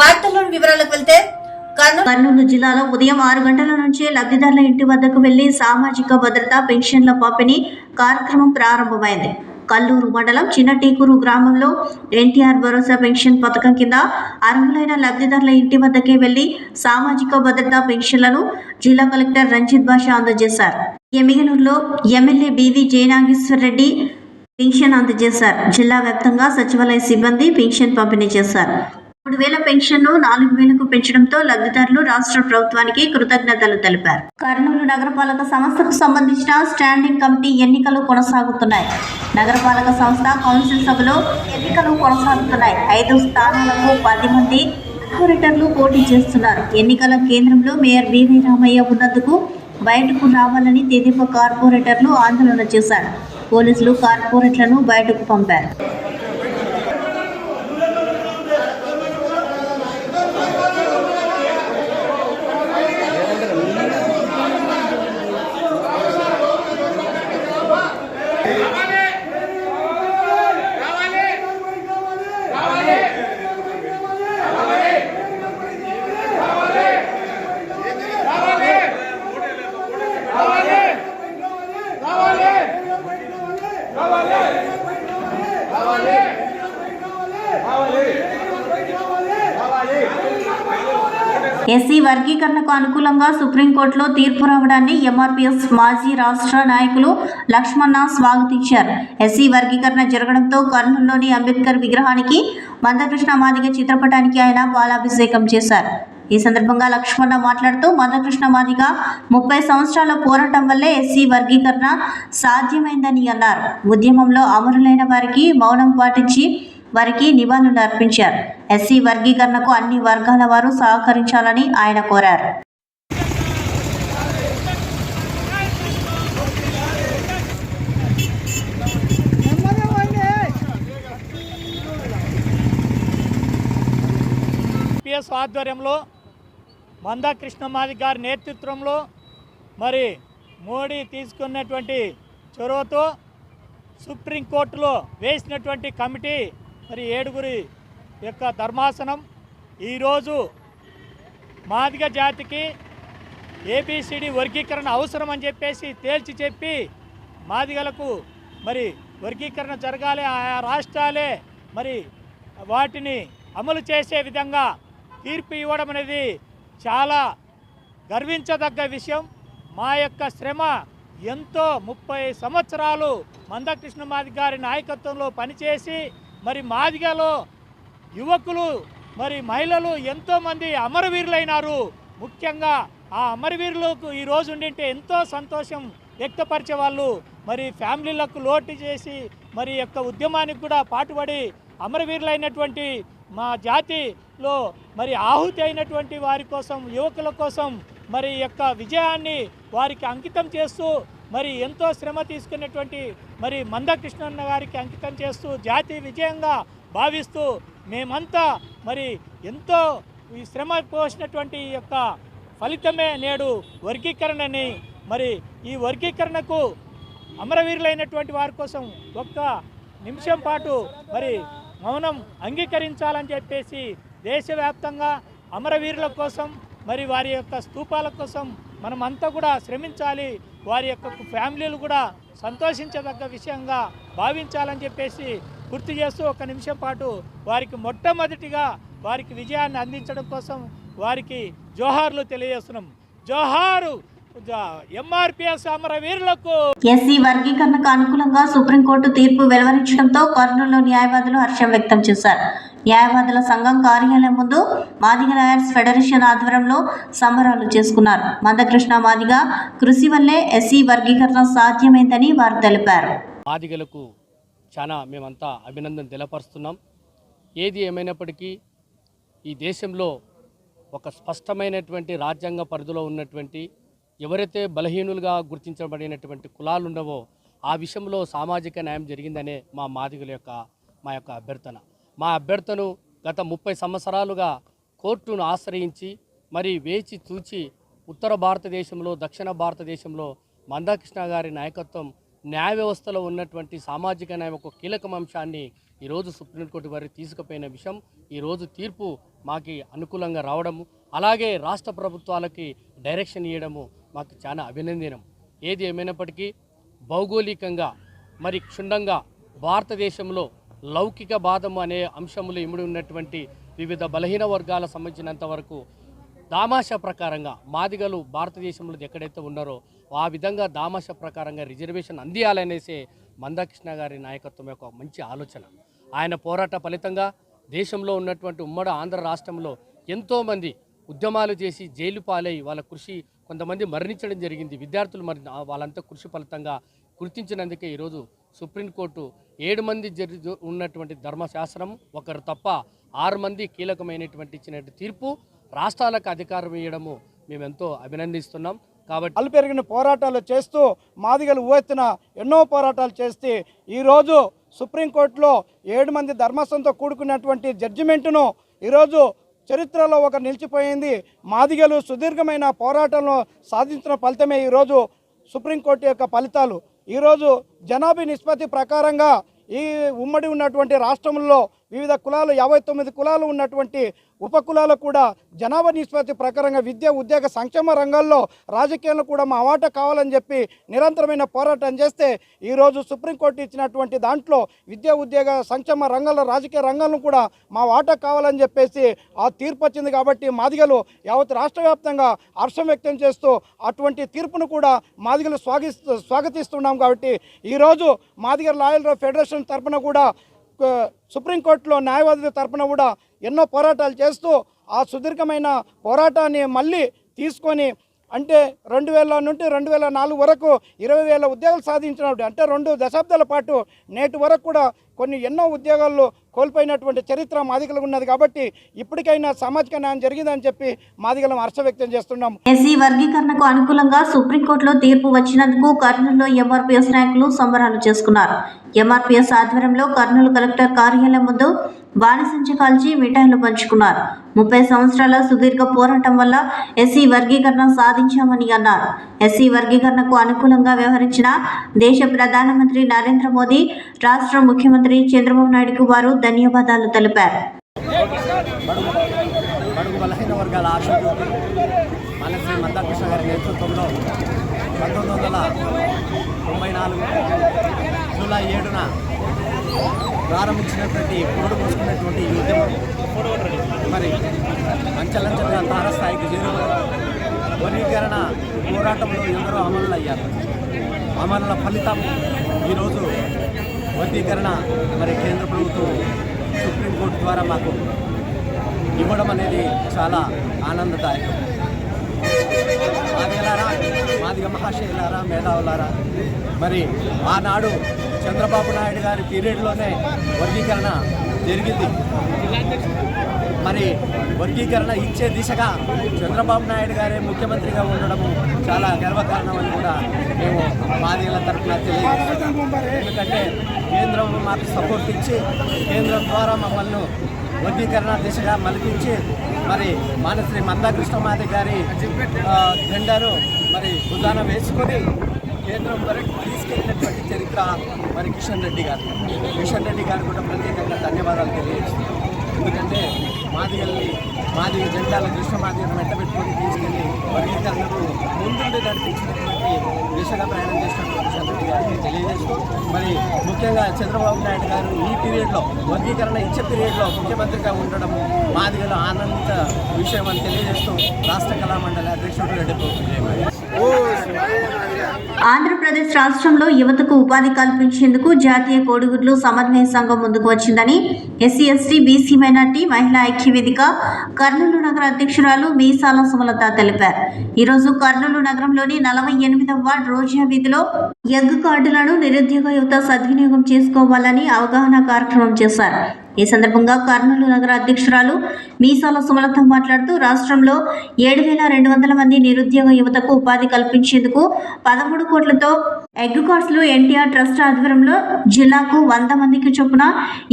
వార్తల్లోని వివరాలకు వెళ్తే కర్నూలు జిల్లాలో ఉదయం 6 గంటల నుంచే లబ్ధిదారుల ఇంటి వద్దకు వెళ్లి సామాజిక భద్రత పెన్షన్ల పంపిణీ కార్యక్రమం ప్రారంభమైంది. కల్లూరు మండలం చిన్నటీకూరు గ్రామంలో ఎన్టీఆర్ భరోసా పెన్షన్ పథకం కింద అర్హులైన లబ్ధిదారుల ఇంటి వద్దకే వెళ్లి సామాజిక భద్రత పెన్షన్లను జిల్లా కలెక్టర్ రంజిత్ బాషా అందజేశారు. ఎమ్మిగనూరులో MLA BV Jayanageswara Reddy pension అందజేశారు. జిల్లా వ్యాప్తంగా సచివాలయ సిబ్బంది పెన్షన్ పంపిణీ చేశారు. 3,000 పెన్షన్ను 4,000కు పెంచడంతో లబ్ధిదారులు రాష్ట్ర ప్రభుత్వానికి కృతజ్ఞతలు తెలిపారు. కర్నూలు నగరపాలక సంస్థకు సంబంధించిన స్టాండింగ్ కమిటీ ఎన్నికలు కొనసాగుతున్నాయి. నగరపాలక సంస్థ కౌన్సిల్ సభలో ఎన్నికలు కొనసాగుతున్నాయి. 5 స్థానాలకు 10 మంది కార్పొరేటర్లు పోటీ చేస్తున్నారు. ఎన్నికల కేంద్రంలో మేయర్ బివి రామయ్య ఉన్నందుకు బయటకు రావాలని తెదేపా కార్పొరేటర్లు ఆందోళన చేశారు. పోలీసులు కార్పొరేట్లను బయటకు పంపారు. ఎస్సీ వర్గీకరణకు అనుకూలంగా సుప్రీంకోర్టులో తీర్పు రావడాన్ని ఎంఆర్పీఎస్ మాజీ రాష్ట్ర నాయకులు లక్ష్మణ స్వాగతించారు. ఎస్సీ వర్గీకరణ జరగడంతో కర్నూలులోని అంబేద్కర్ విగ్రహానికి మందకృష్ణ మాదిగ చిత్రపటానికి ఆయన పాలాభిషేకం చేశారు. ఈ సందర్భంగా లక్ష్మణ మాట్లాడుతూ మందకృష్ణ మాదిగ 30 సంవత్సరాల పోరాటం వల్లే ఎస్సీ వర్గీకరణ సాధ్యమైందని అన్నారు. ఉద్యమంలో అమరులైన వారికి మౌనం పాటించి వారికి నివాళులు అర్పించారు. ఎస్సీ వర్గీకరణకు అన్ని వర్గాల వారు సహకరించాలని ఆయన కోరారు. పిఎస్ ఆధ్వర్యంలో మందకృష్ణ మాదిగ గారి నేతృత్వంలో మరి మోడీ తీసుకున్నటువంటి చొరవతో సుప్రీంకోర్టులో వేసినటువంటి కమిటీ మరి 7 యొక్క ధర్మాసనం ఈరోజు మాదిగ జాతికి ఏబిసిడి వర్గీకరణ అవసరం అని చెప్పేసి తేల్చి చెప్పి మాదిగలకు మరి వర్గీకరణ జరగాలి, ఆయా రాష్ట్రాలే మరి వాటిని అమలు చేసే విధంగా తీర్పు ఇవ్వడం అనేది చాలా గర్వించదగ్గ విషయం. మా యొక్క శ్రమ ఎంతో 30 సంవత్సరాలు మందకృష్ణ మాదిగ గారి నాయకత్వంలో పనిచేసి మరి మాదిగలో యువకులు మరి మహిళలు ఎంతోమంది అమరవీరులైనారు. ముఖ్యంగా ఆ అమరవీరులకు ఈరోజు ఉండింటే ఎంతో సంతోషం వ్యక్తపరిచే వాళ్ళు మరి ఫ్యామిలీలకు లోటు చేసి మరి యొక్క ఉద్యమానికి కూడా పాటుపడి అమరవీరులైనటువంటి మా జాతిలో మరి ఆహుతి అయినటువంటి వారి కోసం, యువకుల కోసం మరి యొక్క విజయాన్ని వారికి అంకితం చేస్తూ మరి ఎంతో శ్రమ తీసుకున్నటువంటి మరి మందకృష్ణ గారికి అంకితం చేస్తూ జాతి విజయంగా భావిస్తూ మేమంతా మరి ఎంతో ఈ శ్రమ పోసినటువంటి యొక్క ఫలితమే నేడు వర్గీకరణని. మరి ఈ వర్గీకరణకు అమరవీరులైనటువంటి వారి కోసం ఒక్క నిమిషం పాటు మరి మౌనం అంగీకరించాలని చెప్పేసి దేశవ్యాప్తంగా అమరవీరుల కోసం మరి వారి యొక్క స్తూపాల కోసం మనమంతా కూడా శ్రమించాలి. వారి యొక్క ఫ్యామిలీలు కూడా సంతోషించదగ్గ విషయంగా భావించాలని చెప్పేసి గుర్తు చేస్తూ 1 నిమిషం పాటు వారికి మొట్టమొదటిగా వారికి విజయాన్ని అందించడం కోసం వారికి జోహార్లు తెలియజేస్తున్నాం. జోహారు ఎంఆర్పీఎస్ అమరవీరులకు. ఎస్సీ వర్గీకరణకు అనుకూలంగా సుప్రీంకోర్టు తీర్పు వెలువరించడంతో కర్నూలులో న్యాయవాదులు హర్షం వ్యక్తం చేశారు. న్యాయవాదుల సంఘం కార్యాలయం ముందు మాదిగ లాయర్స్ ఫెడరేషన్ ఆధ్వర్యంలో సంబరాలు చేసుకున్నారు. మందకృష్ణ మాదిగ కృషి వల్లే ఎస్సీ వర్గీకరణ సాధ్యమైందని వారు తెలిపారు. మాదిగలకు చాలా మేమంతా అభినందన తెలపరుస్తున్నాం. ఏది ఏమైనప్పటికీ ఈ దేశంలో ఒక స్పష్టమైనటువంటి రాజ్యాంగ పరిధిలో ఉన్నటువంటి ఎవరైతే బలహీనులుగా గుర్తించబడినటువంటి కులాలు ఉండవో ఆ విషయంలో సామాజిక న్యాయం జరిగిందనే మా యొక్క అభ్యర్థన. మా అభ్యర్థను గత 30 సంవత్సరాలుగా కోర్టును ఆశ్రయించి మరి వేచి చూచి ఉత్తర భారతదేశంలో, దక్షిణ భారతదేశంలో మందకృష్ణ గారి నాయకత్వం న్యాయ వ్యవస్థలో ఉన్నటువంటి సామాజిక న్యాయం ఒక కీలక అంశాన్ని ఈరోజు సుప్రీంకోర్టు వారికి తీసుకుపోయిన విషయం ఈరోజు తీర్పు మాకు అనుకూలంగా రావడము, అలాగే రాష్ట్ర ప్రభుత్వాలకి డైరెక్షన్ ఇవ్వడము మాకు చాలా అభినందనం. ఏది ఏమైనప్పటికీ భౌగోళికంగా మరి క్షుణ్ణంగా భారతదేశంలో లౌకిక బాధము అనే అంశములు ఇమిడి ఉన్నటువంటి వివిధ బలహీన వర్గాలకు సంబంధించినంత వరకు దామాషా ప్రకారంగా మాదిగలు భారతదేశంలో ఎక్కడైతే ఉన్నారో ఆ విధంగా దామాషా ప్రకారంగా రిజర్వేషన్ అందియాలనేసే మందాకృష్ణ గారి నాయకత్వం యొక్క మంచి ఆలోచన. ఆయన పోరాట ఫలితంగా దేశంలో ఉన్నటువంటి ఉమ్మడి ఆంధ్ర రాష్ట్రంలో ఎంతోమంది ఉద్యమాలు చేసి జైలు పాలై వాళ్ళ కృషి కొంతమంది మరణించడం జరిగింది. విద్యార్థులు వాళ్ళంతా కృషి ఫలితంగా గుర్తించినందుకే ఈరోజు సుప్రీంకోర్టు 7 మంది ఉన్నటువంటి ధర్మశాస్త్రం ఒకరు తప్ప 6 మంది కీలకమైనటువంటి ఇచ్చినట్టు తీర్పు రాష్ట్రాలకు అధికారం ఇవ్వడము మేమెంతో అభినందిస్తున్నాం. కాబట్టి అల్పెరిగిన పోరాటాలు చేస్తూ మాదిగలు ఊవెత్తున ఎన్నో పోరాటాలు చేస్తే ఈరోజు సుప్రీంకోర్టులో 7 మంది ధర్మస్థంతో కూడుకున్నటువంటి జడ్జిమెంటును ఈరోజు చరిత్రలో ఒక నిలిచిపోయింది. మాదిగలు సుదీర్ఘమైన పోరాటంలో సాధించిన ఫలితమే ఈరోజు సుప్రీంకోర్టు యొక్క ఫలితాలు. ఈరోజు జనాభా నిష్పత్తి ప్రకారంగా ఈ ఉమ్మడి ఉన్నటువంటి రాష్ట్రంలో వివిధ కులాలు 59 కులాలు ఉన్నటువంటి ఉపకులాలకు కూడా జనాభా నిష్పత్తి ప్రకారంగా విద్య, ఉద్యోగ, సంక్షేమ రంగాల్లో రాజకీయాల్లో కూడా మా వాటా కావాలని చెప్పి నిరంతరమైన పోరాటం చేస్తే ఈరోజు సుప్రీంకోర్టు ఇచ్చినటువంటి దాంట్లో విద్య, ఉద్యోగ, సంక్షేమ రంగంలో రాజకీయ రంగంలో కూడా మా వాటా కావాలని చెప్పేసి ఆ తీర్పు వచ్చింది. కాబట్టి మాదిగలు యావత్ రాష్ట్ర వ్యాప్తంగా హర్షం వ్యక్తం చేస్తూ అటువంటి తీర్పును కూడా మాదిగలు స్వాగతిస్తున్నాం. కాబట్టి ఈరోజు మాదిగల లాయర్ ఫెడరేషన్ తరఫున కూడా సుప్రీంకోర్టులో న్యాయవాదుల తరఫున కూడా ఎన్నో పోరాటాలు చేస్తూ ఆ సుదీర్ఘమైన పోరాటాన్ని మళ్ళీ తీసుకొని అంటే 2000 నుండి 2004 వరకు 20,000 ఉద్యోగాలు సాధించినప్పుడు అంటే 2 దశాబ్దాల పాటు నేటి వరకు కూడా ఎన్నో ఉద్యోగాల్లో కోల్పోయినటువంటి చరిత్ర మాదిగలకు ఉన్నది. కాబట్టి ఇప్పటికైనా సామాజిక న్యాయం జరిగిందని చెప్పి మాదిగలం హర్ష వ్యక్తం చేస్తున్నాం. ఎస్సీ వర్గీకరణకు అనుకూలంగా సుప్రీంకోర్టులో తీర్పు వచ్చినందుకు కర్నూలులో ఎంఆర్పీఎస్ నాయకులు సంబరాలు చేసుకున్నారు. ఎంఆర్పీఎస్ ఆధ్వర్యంలో కర్నూలు కలెక్టర్ కార్యాలయం ముందు బాణసంచ కాల్చి మిఠాయిలు పంచుకున్నారు. 30 సంవత్సరాల సుదీర్ఘ పోరాటం వల్ల ఎస్సీ వర్గీకరణ సాధించామని అన్నారు. ఎస్సీ వర్గీకరణకు అనుకూలంగా వ్యవహరించిన దేశ ప్రధానమంత్రి నరేంద్ర మోదీ, రాష్ట్ర ముఖ్యమంత్రి చంద్రబాబు నాయుడుకు వారు ధన్యవాదాలు తెలిపారు. బడుగు బలహీన వర్గాల ఆశాజ్యోతి మానశ్రీ మందాకృష్ణ గారి నేతృత్వంలో 1994 జూలై 7న ప్రారంభించినటువంటి పొగడు పోసుకున్నటువంటి ఈ ఉద్యమం మరి అంచెలంచెలుగా తారస్థాయికి చేరువ వర్గీకరణ పోరాటంలో ఎందరో అమరులయ్యారు. అమరుల ఫలితం ఈరోజు వర్గీకరణ మరి కేంద్ర ప్రభుత్వం సుప్రీంకోర్టు ద్వారా మాకు ఇవ్వడం అనేది చాలా ఆనందదాయకం. మాదిగ మహాశయులారా, మేధావులారా, మరి ఆనాడు చంద్రబాబు నాయుడు గారి పీరియడ్లోనే వర్గీకరణ జరిగింది. మరి వర్గీకరణ ఇచ్చే దిశగా చంద్రబాబు నాయుడు గారే ముఖ్యమంత్రిగా ఉండడము చాలా గర్వకారణం అని కూడా మేము మాదిగల తరఫున తెలియజేస్తున్నాం. ఎందుకంటే కేంద్రం మాకు సపోర్ట్ ఇచ్చి కేంద్రం ద్వారా మమ్మల్ని వర్గీకరణ దిశగా మలిపించి మరి మానశ్రీ మందాకృష్ణ మాది గారి జెండాను మరి భుజాన వేసుకొని కేంద్రం వరకు తీసుకెళ్ళినటువంటి చరిత్ర మరి కిషన్ రెడ్డి గారు కూడా ప్రత్యేకంగా ధన్యవాదాలు తెలియజేస్తున్నాం. ఎందుకంటే మాదిగ జెండాల కృష్ణ మాదిగను వెంటబెట్టుకొని తీసుకెళ్ళి వర్గీకరణకు ముందుండి నడిపించినటువంటి దిశగా ప్రయాణం చేసినటువంటి కిషన్ రెడ్డి గారికి తెలియజేస్తూ మరి ముఖ్యంగా చంద్రబాబు నాయుడు గారు ఈ పీరియడ్లో వర్గీకరణ ఇచ్చే పీరియడ్లో ముఖ్యమంత్రిగా ఉండడం మాదిగల ఆనంద విషయం అని తెలియజేస్తూ రాష్ట్ర కళామండలి అధ్యక్షుడు రెడ్డి. ఆంధ్రప్రదేశ్ రాష్ట్రంలో యువతకు ఉపాధి కల్పించేందుకు జాతీయ కోడిగుడ్లు సమన్వయ సంఘం ముందుకు వచ్చిందని ఎస్సీ, ఎస్టీ, బీసీ, మైనార్టీ మహిళా ఐక్యవేదిక కర్నూలు నగర అధ్యక్షురాలు మీసాల సుమలత తెలిపారు. ఈరోజు కర్నూలు నగరంలోని 48వ వార్డు రోజా వీధిలో ఎగ్ కార్డులను నిరుద్యోగ యువత సద్వినియోగం చేసుకోవాలని అవగాహన కార్యక్రమం చేశారు. ఈ సందర్భంగా కర్నూలు నగర అధ్యక్షురాలు మీసాల సుమలత మాట్లాడుతూ రాష్ట్రంలో 7,200 మంది నిరుద్యోగ యువతకు ఉపాధి కల్పించేందుకు 13 కోట్లతో ఎగ్ కార్డ్స్లు ఎన్టీఆర్ ట్రస్ట్ ఆధ్వర్యంలో జిల్లాకు 100 మందికి చొప్పున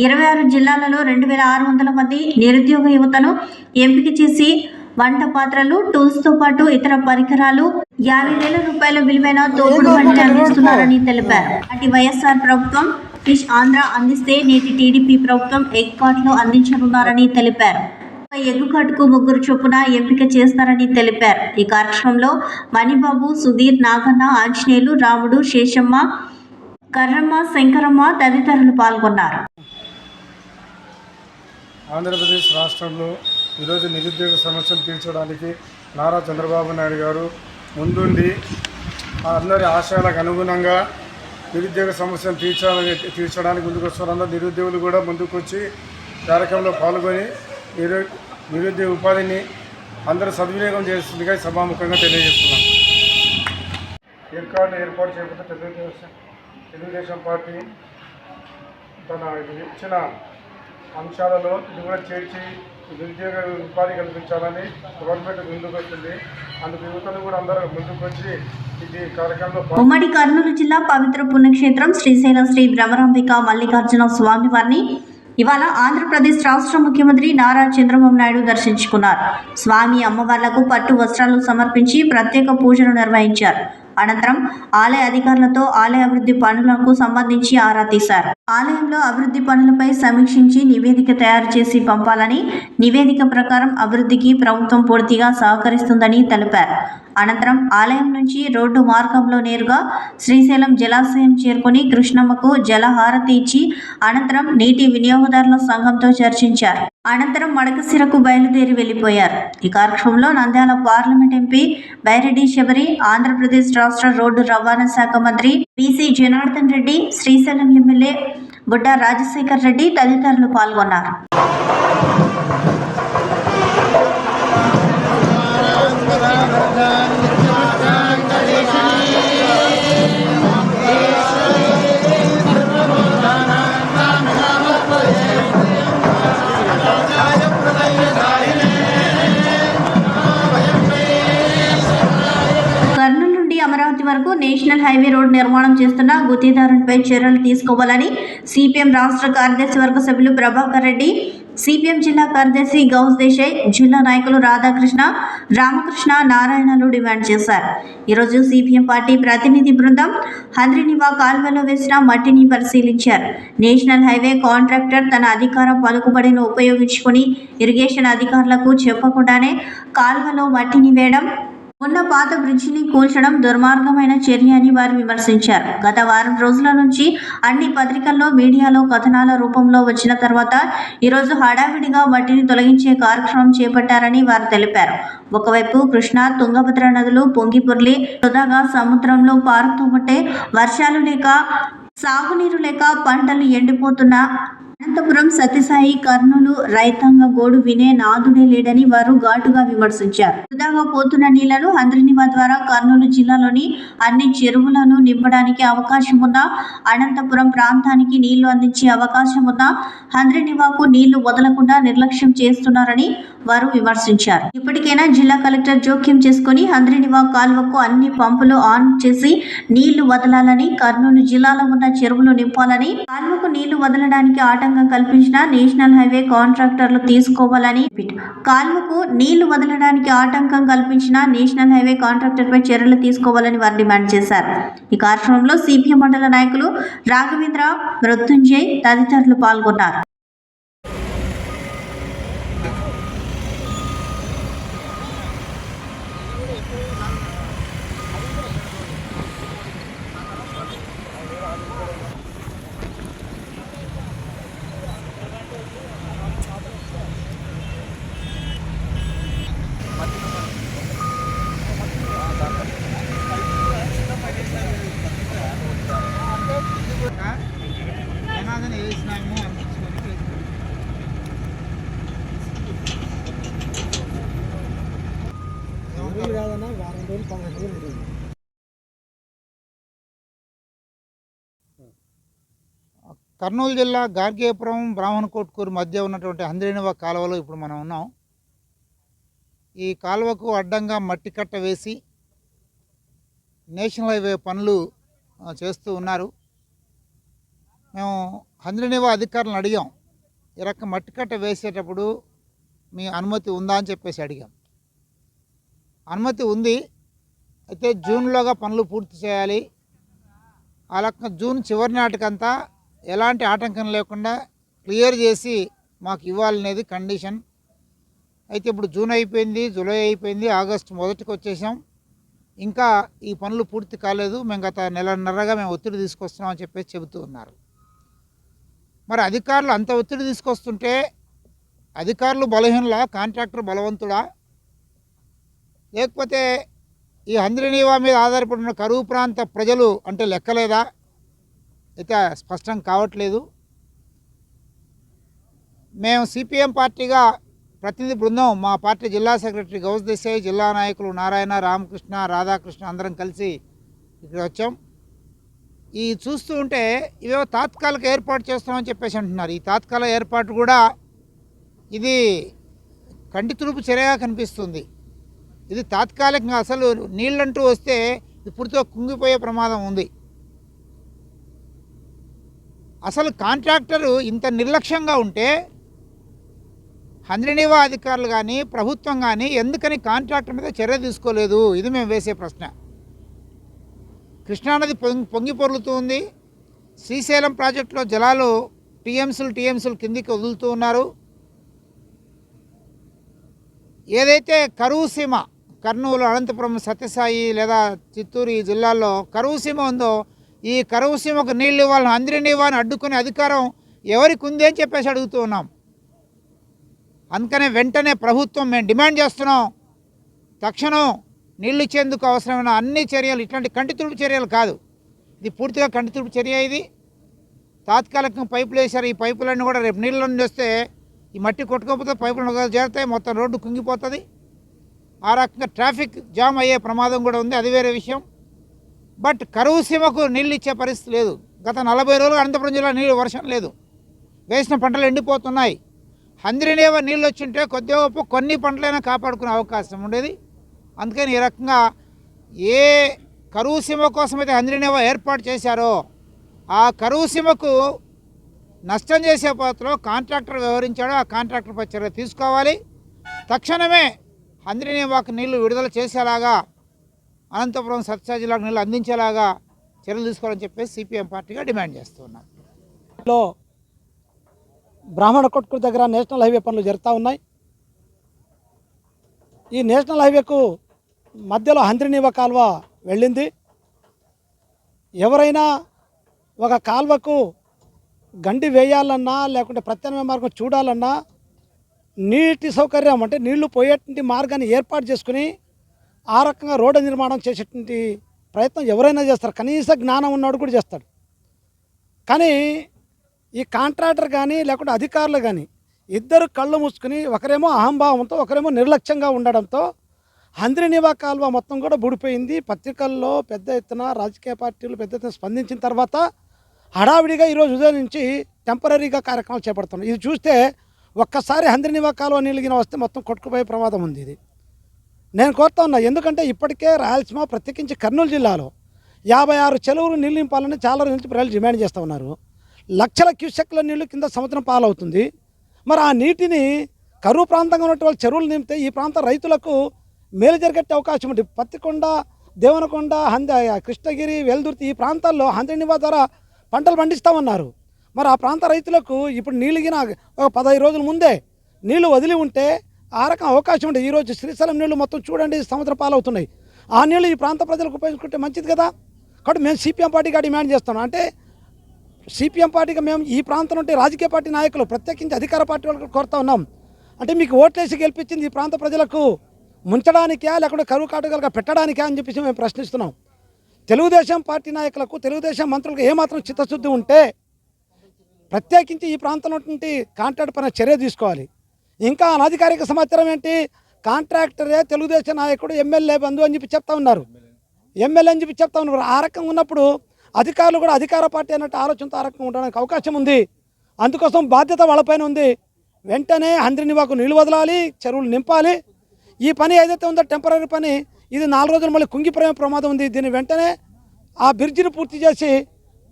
26 జిల్లాలలో 2,600 మంది నిరుద్యోగ యువతను ఎంపిక చేసి వంట పాత్రలు, టూల్స్తో పాటు ఇతర పరికరాలు 50,000 రూపాయల విలువైన తోపుడు బండి అందిస్తున్నారని తెలిపారు. అటు వైఎస్ఆర్ ప్రభుత్వం ఫిష్ ఆంధ్ర అందిస్తే నేటి టీడీపీ ప్రభుత్వం ఎగ్ కార్డులు అందించనున్నారని తెలిపారు. ఎగ్గుకట్టుకు 3 చొప్పున ఎంపిక చేస్తారని తెలిపారు. ఈ కార్యక్రమంలో మణిబాబు, సుధీర్, నాగన్న, ఆంజనేయులు, రాముడు, శేషమ్మ, కర్రమ్మ, శంకరమ్మ తదితరులు పాల్గొన్నారు. ఆంధ్రప్రదేశ్ రాష్ట్రంలో ఈరోజు నిరుద్యోగ సమస్యలు తీర్చడానికి నారా చంద్రబాబు నాయుడు గారు ముందుండి అందరి ఆశయాలకు అనుగుణంగా నిరుద్యోగ సమస్యలు తీర్చడానికి ముందుకు వస్తున్నారు. నిరుద్యోగులు కూడా ముందుకొచ్చి కార్యక్రమంలో పాల్గొని నిరుద్యోగ ఉపాధిని అందరూ సద్వినియోగం చేస్తుందిగా సభాముఖంగా తెలియజేస్తున్నాం. ఈ కార్డు ఏర్పాటు చేయకపోతే తెలుగుదేశం పార్టీ తన ఇచ్చిన అంశాలలో ఇది కూడా చేర్చి నిరుద్యోగ ఉపాధి కల్పించాలని గవర్నమెంట్ ముందుకు వచ్చింది. అందుకు యువతలు కూడా అందరూ ముందుకు వచ్చి ఇది కార్యక్రమంలో. ఉమ్మడి కర్నూలు జిల్లా పవిత్ర పుణ్యక్షేత్రం శ్రీశైలం శ్రీ భ్రమరాంబిక మల్లికార్జున స్వామి వారిని ఇవాళ ఆంధ్రప్రదేశ్ రాష్ట్ర ముఖ్యమంత్రి నారా చంద్రబాబు నాయుడు దర్శించుకున్నారు. స్వామి అమ్మవార్లకు పట్టు వస్త్రాలు సమర్పించి ప్రత్యేక పూజలు నిర్వహించారు. అనంతరం ఆలయ అధికారులతో ఆలయ అభివృద్ధి పనులకు సంబంధించి ఆరా తీశారు. ఆలయంలో అభివృద్ధి పనులపై సమీక్షించి నివేదిక తయారు చేసి పంపాలని, నివేదిక ప్రకారం అభివృద్ధికి ప్రభుత్వం పూర్తిగా సహకరిస్తుందని తెలిపారు. అనంతరం ఆలయం నుంచి రోడ్డు మార్గంలో నేరుగా శ్రీశైలం జలాశయం చేరుకుని కృష్ణమ్మకు జలహారతి ఇచ్చి అనంతరం నీటి వినియోగదారుల సంఘంతో చర్చించారు. అనంతరం మడకశిరకు బయలుదేరి వెళ్లిపోయారు. ఈ కార్యక్రమంలో నంద్యాల పార్లమెంట్ ఎంపీ బైరెడ్డి శబరి, ఆంధ్రప్రదేశ్ రాష్ట్ర రోడ్డు రవాణా శాఖ మంత్రి బీసీ జనార్దన్ రెడ్డి, శ్రీశైలం ఎమ్మెల్యే బుడ్డ రాజశేఖర్ రెడ్డి తదితరులు పాల్గొన్నారు. కర్నూలు నుండి అమరావతి వరకు నేషనల్ హైవే రోడ్ నిర్మాణం చేస్తున్న గుత్తేదారునిపై చర్యలు తీసుకోవాలని సిపిఎం రాష్ట్ర కార్యదర్శి వర్గ సభ్యులు ప్రభాకర్ రెడ్డి, సిపిఎం జిల్లా కార్యదర్శి గౌస్ దేశాయ్, జిల్లా నాయకులు రాధాకృష్ణ, రామకృష్ణ, నారాయణలు డిమాండ్ చేశారు. ఈరోజు సిపిఎం పార్టీ ప్రతినిధి బృందం హంద్రినివా కాల్వలో వేసిన మట్టిని పరిశీలించారు. నేషనల్ హైవే కాంట్రాక్టర్ తన అధికార పలుకుబడిని ఉపయోగించుకుని ఇరిగేషన్ అధికారులకు చెప్పకుండానే కాల్వలో మట్టిని వేయడం, ఉన్న పాత బ్రిడ్జిని కూల్చడం దుర్మార్గమైన చర్య అని వారు విమర్శించారు. గత వారం రోజుల నుంచి అన్ని పత్రికల్లో, మీడియాలో కథనాల రూపంలో వచ్చిన తర్వాత ఈరోజు హడావిడిగా మట్టిని తొలగించే కార్యక్రమం చేపట్టారని వారు తెలిపారు. ఒకవైపు కృష్ణా, తుంగభద్ర నదులు పొంగిపొర్లి వృధాగా సముద్రంలో పారుతూ ఉంటే, వర్షాలు లేక, సాగునీరు లేక పంటలు ఎండిపోతున్న అనంతపురం, సత్యసాయి, కర్నూలు రైతాంగ గోడు వినే నాదుడే లేడని వారు ఘాటుగా విమర్శించారు. వృధాగా పోతున్న నీళ్లను హంద్రినివా ద్వారా కర్నూలు జిల్లాలోని అన్ని చెరువులను నింపడానికి అవకాశం ఉన్నా, అనంతపురం ప్రాంతానికి నీళ్లు అందించే అవకాశం ఉన్నా హంద్రినివాకు నీళ్లు వదలకుండా నిర్లక్ష్యం చేస్తున్నారని వారు విమర్శించారు. ఇప్పటికైనా జిల్లా కలెక్టర్ జోక్యం చేసుకుని హంద్రినివా కాల్వకు అన్ని పంపులు ఆన్ చేసి నీళ్లు వదలాలని, కర్నూలు జిల్లాలో ఉన్న చెరువులు నింపాలని, కాల్వకు నీళ్లు వదలడానికి ఆటంకం కల్పించిన నేషనల్ హైవే కాంట్రాక్టర్లు తీసుకోవాలని, కాల్వకు నీళ్లు వదలడానికి ఆటంకం కల్పించిన నేషనల్ హైవే కాంట్రాక్టర్పై చర్యలు తీసుకోవాలని వారు డిమాండ్ చేశారు. ఈ కార్యక్రమంలో సిపిఎం మండల నాయకులు రాఘవేంద్ర, మృత్యుంజయ్ తదితరులు పాల్గొన్నారు. కర్నూలు జిల్లా గార్గేపురం, బ్రాహ్మణకోట్కూరు మధ్య ఉన్నటువంటి హంద్రినివా కాలువలో ఇప్పుడు మనం ఉన్నాం. ఈ కాలువకు అడ్డంగా మట్టి కట్ట వేసి నేషనల్ హైవే పనులు చేస్తూ ఉన్నారు. మేము హంద్రినివా అధికారులను అడిగాం, ఈ రకం మట్టి కట్ట వేసేటప్పుడు మీ అనుమతి ఉందా అని చెప్పేసి అడిగాం. అనుమతి ఉంది, అయితే జూన్లోగా పనులు పూర్తి చేయాలి. ఆ లెక్క జూన్ చివరి నాటికంతా ఎలాంటి ఆటంకం లేకుండా క్లియర్ చేసి మాకు ఇవ్వాలనేది కండిషన్. అయితే ఇప్పుడు జూన్ అయిపోయింది, జూలై అయిపోయింది, ఆగస్టు మొదటికి వచ్చేసాం. ఇంకా ఈ పనులు పూర్తి కాలేదు. మేము గత నెలన్నరగా మేము ఒత్తిడి తీసుకొస్తున్నామని చెప్పేసి చెబుతూ ఉన్నారు. మరి అధికారులు అంత ఒత్తిడి తీసుకొస్తుంటే అధికారులు బలహీనులా, కాంట్రాక్టర్ బలవంతుడా, లేకపోతే ఈ హంద్రీనీవా మీద ఆధారపడిన కరువు ప్రాంత ప్రజలు అంటే లెక్కలేదా అయితే స్పష్టం కావట్లేదు. మేము సిపిఎం పార్టీగా ప్రతినిధి బృందం, మా పార్టీ జిల్లా సెక్రటరీ గౌస్ దేశాయ్, జిల్లా నాయకులు నారాయణ, రామకృష్ణ, రాధాకృష్ణ అందరం కలిసి ఇక్కడ వచ్చాం. ఈ చూస్తూ ఉంటే ఇవేవో తాత్కాలిక ఏర్పాటు చేస్తున్నామని చెప్పేసి అంటున్నారు. ఈ తాత్కాలిక ఏర్పాటు కూడా ఇది కంటి తుడుపు చర్యగా కనిపిస్తుంది. ఇది తాత్కాలికంగా అసలు నీళ్ళంటూ వస్తే ఇది పూర్తిగా కుంగిపోయే ప్రమాదం ఉంది. అసలు కాంట్రాక్టరు ఇంత నిర్లక్ష్యంగా ఉంటే హంద్రీనీవా అధికారులు కానీ ప్రభుత్వం కానీ ఎందుకని కాంట్రాక్టర్ మీద చర్య తీసుకోలేదు? ఇది మేము వేసే ప్రశ్న. కృష్ణానది పొంగి పొర్లుతూ ఉంది. శ్రీశైలం ప్రాజెక్టులో జలాలు టీఎంసీలు కిందికి వదులుతూ ఉన్నారు. ఏదైతే కరువు సీమ కర్నూలు, అనంతపురం, సత్యసాయి లేదా చిత్తూరు ఈ జిల్లాల్లో కరువు సీమ ఉందో ఈ కరువు సీమకు నీళ్ళు ఇవ్వాలని హంద్రీనీవాని అడ్డుకునే అధికారం ఎవరికి ఉంది అని చెప్పేసి అడుగుతూ ఉన్నాం. అందుకనే వెంటనే ప్రభుత్వం మేము డిమాండ్ చేస్తున్నాం, తక్షణం నీళ్ళు ఇచ్చేందుకు అవసరమైన అన్ని చర్యలు, ఇట్లాంటి కంటి తుడుపు చర్యలు కాదు, ఇది పూర్తిగా కంటి తుడుపు చర్య. ఇది తాత్కాలికంగా పైపులు వేశారు. ఈ పైపులన్నీ కూడా రేపు నీళ్ళ నుండి వస్తే ఈ మట్టి కొట్టుకోకపోతే పైపులను చేరుతాయి, మొత్తం రోడ్డు కుంగిపోతుంది. ఆ రకంగా ట్రాఫిక్ జామ్ అయ్యే ప్రమాదం కూడా ఉంది, అది వేరే విషయం. బట్ కరువు సీమకు నీళ్ళు ఇచ్చే పరిస్థితి లేదు. గత 40 రోజులు అనంతపురం జిల్లా నీళ్ళు వర్షం లేదు, వేసిన పంటలు ఎండిపోతున్నాయి. హంద్రీనీవా నీళ్ళు వచ్చింటే కొద్దిగా కొన్ని పంటలైనా కాపాడుకునే అవకాశం ఉండేది. అందుకని ఈ రకంగా ఏ కరువు సీమ కోసమైతే హంద్రీనీవా ఏర్పాటు చేశారో ఆ కరువు సీమకు నష్టం చేసే పద్ధతిలో కాంట్రాక్టర్ వ్యవహరించాడో ఆ కాంట్రాక్టర్పై చర్య తీసుకోవాలి. తక్షణమే హంద్రీనీవాకు నీళ్లు విడుదల చేసేలాగా, అనంతపురం, సత్యసాయి జిల్లాకు నీళ్ళు అందించేలాగా చర్యలు తీసుకోవాలని చెప్పేసి సిపిఎం పార్టీగా డిమాండ్ చేస్తున్నాం. బ్రాహ్మణ కొట్కూరు దగ్గర నేషనల్ హైవే పనులు జరుగుతూ ఉన్నాయి. ఈ నేషనల్ హైవేకు మధ్యలో హంద్రీనీవా కాలువ వెళ్ళింది. ఎవరైనా ఒక కాలువకు గండి వేయాలన్నా లేకుంటే ప్రత్యామ్నాయ మార్గం చూడాలన్నా నీటి సౌకర్యం అంటే నీళ్లు పోయేటువంటి మార్గాన్ని ఏర్పాటు చేసుకుని ఆ రకంగా రోడ్డు నిర్మాణం చేసేటువంటి ప్రయత్నం ఎవరైనా చేస్తారు, కనీస జ్ఞానం ఉన్నవాడు కూడా చేస్తాడు. కానీ ఈ కాంట్రాక్టర్ కానీ లేకుంటే అధికారులు కానీ ఇద్దరు కళ్ళు మూసుకుని ఒకరేమో అహంభావంతో ఒకరేమో నిర్లక్ష్యంగా ఉండడంతో హంద్రీనీవా కాలువ మొత్తం కూడా బూడిపోయింది. పత్రికల్లో పెద్ద ఎత్తున రాజకీయ పార్టీలు పెద్ద ఎత్తున స్పందించిన తర్వాత హడావిడిగా ఈరోజు ఉదయం నుంచి టెంపరీగా కార్యక్రమాలు చేపడుతున్నాం. ఇది చూస్తే ఒక్కసారి హంద్రీనీవా కాలువ నీళ్ళగిన వస్తే మొత్తం కొట్టుకుపోయే ప్రమాదం ఉంది. ఇది నేను కోరుతా ఉన్నా, ఎందుకంటే ఇప్పటికే రాయలసీమ ప్రత్యేకించి కర్నూలు జిల్లాలో 56 చెరువులు నీళ్ళు నింపాలని చాలా రోజుల నుంచి ప్రజలు డిమాండ్ చేస్తూ ఉన్నారు. లక్షల క్యూసెక్ల నీళ్లు కింద సముద్రం పాలవుతుంది. మరి ఆ నీటిని కరువు ప్రాంతంగా ఉన్నటువంటి చెరువులు నింపితే ఈ ప్రాంత రైతులకు మేలు జరిగే అవకాశం ఉంది. పత్తికొండ, దేవనకొండ, కృష్ణగిరి, వెల్దుర్తి ఈ ప్రాంతాల్లో హంద్రీనీవా ద్వారా పంటలు పండిస్తామన్నారు. మరి ఆ ప్రాంత రైతులకు ఇప్పుడు నీళ్ళగిన ఒక 15 రోజుల ముందే నీళ్లు వదిలి ఉంటే ఆ రకం అవకాశం ఉండే. ఈరోజు శ్రీశైలం నీళ్లు మొత్తం చూడండి సముద్ర పాలవుతున్నాయి. ఆ నీళ్లు ఈ ప్రాంత ప్రజలకు ఉపయోగించుకుంటే మంచిది కదా. కాబట్టి మేము సిపిఎం పార్టీగా డిమాండ్ చేస్తున్నాం. అంటే సిపిఎం పార్టీగా మేము ఈ ప్రాంతం నుండి రాజకీయ పార్టీ నాయకులు ప్రత్యేకించి అధికార పార్టీ వాళ్ళకి కోరుతా ఉన్నాం. అంటే మీకు ఓట్లేసి గెలిపించింది ఈ ప్రాంత ప్రజలకు ముంచడానికా లేకుంటే కరువు కాటుకలుగా పెట్టడానికా అని చెప్పేసి మేము ప్రశ్నిస్తున్నాం. తెలుగుదేశం పార్టీ నాయకులకు, తెలుగుదేశం మంత్రులకు ఏమాత్రం చిత్తశుద్ధి ఉంటే ప్రత్యేకించి ఈ ప్రాంతంలో కాంట్రాక్ట్ పైన చర్య తీసుకోవాలి. ఇంకా అనధికారిక సమాచారం ఏంటి, కాంట్రాక్టరే తెలుగుదేశం నాయకుడు ఎమ్మెల్యే బంధువు అని చెప్పి చెప్తా ఉన్నారు, ఎమ్మెల్యే అని చెప్పి చెప్తా ఉన్నారు. ఆ రకంగా ఉన్నప్పుడు అధికారులు కూడా అధికార పార్టీ అన్నట్టు ఆలోచనతో ఆ రకంగా ఉండడానికి అవకాశం ఉంది. అందుకోసం బాధ్యత వాళ్ళపైన ఉంది. వెంటనే హంద్రీనీవాకు నీళ్లు వదలాలి, చెరువులు నింపాలి. ఈ పని ఏదైతే ఉందో టెంపరీ పని, ఇది 4 రోజులు మళ్ళీ కుంగిపోయే ప్రమాదం ఉంది. దీన్ని వెంటనే ఆ బ్రిడ్జిని పూర్తి చేసి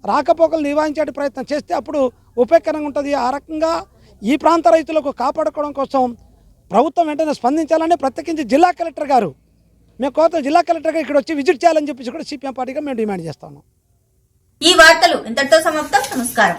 రాకపోకలు నివారించే ప్రయత్నం చేస్తే అప్పుడు ఉపయోగకరంగా ఉంటుంది. ఆ రకంగా ఈ ప్రాంత రైతులకు కాపాడుకోవడం కోసం ప్రభుత్వం వెంటనే స్పందించాలని ప్రత్యేకించి జిల్లా కలెక్టర్ గారు, మేము కోరుతాం జిల్లా కలెక్టర్ గారు ఇక్కడ వచ్చి విజిట్ చేయాలని చెప్పేసి కూడా సిపిఎం పార్టీగా మేము డిమాండ్ చేస్తాము. ఈ వార్తలు ఇంతటితో సమాప్తం. నమస్కారం.